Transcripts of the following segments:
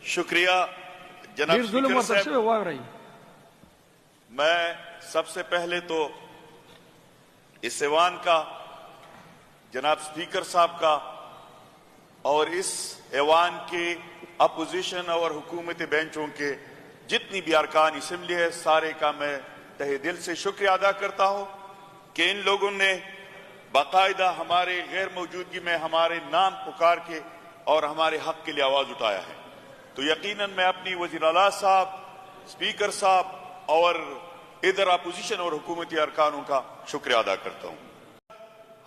शुक्रिया जनाब स्पीकर साहब। मैं सबसे पहले तो इस ऐवान का, जनाब स्पीकर साहब का और इस ऐवान के अपोजिशन और हुकूमती बेंचों के जितनी भी अरकान असम्बली है सारे का मैं तहे दिल से शुक्रिया अदा करता हूं कि इन लोगों ने बाकायदा हमारे गैर मौजूदगी में हमारे नाम पुकार के और हमारे हक के लिए आवाज उठाया है। तो यकीनन मैं अपनी वज़ीर आला साहब, स्पीकर साहब और इधर अपोजिशन और हुकूमती अरकानों का शुक्रिया अदा करता हूं।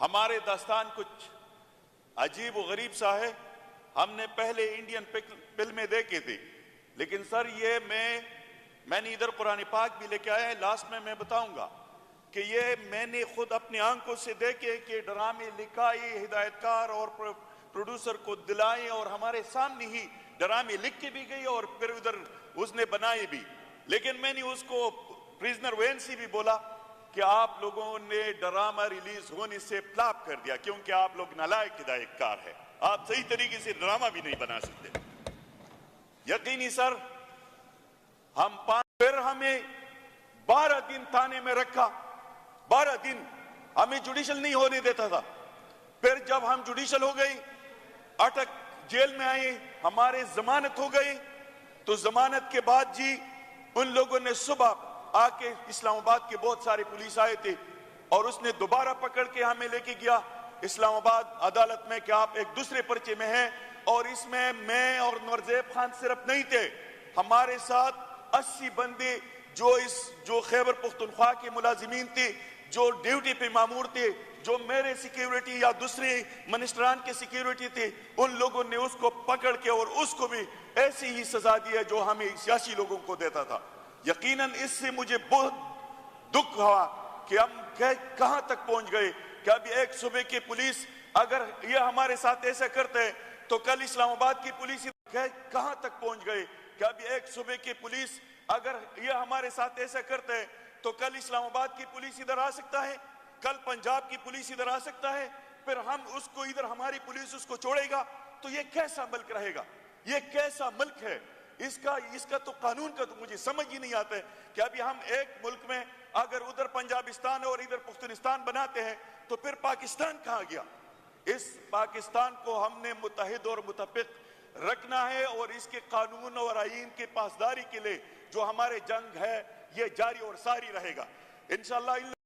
हमारे दास्तान कुछ अजीब व गरीब सा है। हमने पहले इंडियन फिल्में देखी थी, लेकिन सर ये मैंने इधर कुरान पाक भी लेके आया है, लास्ट में मैं बताऊंगा कि ये मैंने खुद अपनी आंखों से देखे कि ड्रामे लिखाई, हिदायतकार और प्रोड्यूसर को दिलाए और हमारे सामने ही ड्रामे लिख के भी गई और फिर उधर उसने बनाए भी। लेकिन मैंने उसको प्रिजनर वेंसी भी बोला कि आप लोगों ने ड्रामा रिलीज होने से फ्लॉप कर दिया क्योंकि आप लोग नालायक हिदायतकार है, आप सही तरीके से ड्रामा भी नहीं बना सकते। यकीनी सर फिर हमें 12 दिन थाने में रखा, 12 दिन हमें जुडिशल नहीं होने देता था। फिर जब हम जुडिशल हो गई, अटक जेल में आए, हमारे जमानत हो गई, तो जमानत के बाद जी उन लोगों ने सुबह आके इस्लामाबाद के बहुत सारे पुलिस आए थे और उसने दोबारा पकड़ के हमें लेके गया इस्लामाबाद अदालत में कि आप एक दूसरे पर्चे में हैं। और इसमें मैं और नूरजैब खान सिर्फ नहीं थे, हमारे साथ 80 बंदे जो खैबर पुख्तनख्वा के मुलाजिमीन थे, जो ड्यूटी पे मामूर थे, जो मेरे सिक्योरिटी या दूसरे मिनिस्टरान के सिक्योरिटी थे, उन लोगों ने उसको पकड़ के और उसको भी ऐसी ही सजा दी है जो हमें सियासी लोगों को देता था। यकीनन इससे मुझे बहुत दुख हुआ कि हम कहां तक पहुंच गए कि अभी एक सूबे की पुलिस अगर ये हमारे साथ ऐसा करते हैं तो कल इस्लामाबाद की पुलिस कहां तक पहुंच गए कि अभी एक सूबे की पुलिस अगर ये हमारे साथ ऐसा करते हैं तो कल इस्लामाबाद की पुलिस इधर आ सकता है, कल पंजाब की पुलिस इधर आ सकता है, फिर हम उसको इधर हमारी पुलिस उसको छोड़ेगा। तो ये कैसा मुल्क रहेगा, ये कैसा मुल्क है? इसका तो कानून का तो मुझे समझ ही नहीं आता है कि अभी हम एक मुल्क में अगर उधर पंजाबिस्तान और इधर पुख्तनिस्तान बनाते हैं तो फिर पाकिस्तान कहां गया? इस पाकिस्तान को हमने मुत्तहिद और मुत्तफिक रखना है और इसके कानून और आईन की पासदारी के लिए जो हमारे जंग है ये जारी और सारी रहेगा इंशाअल्लाह।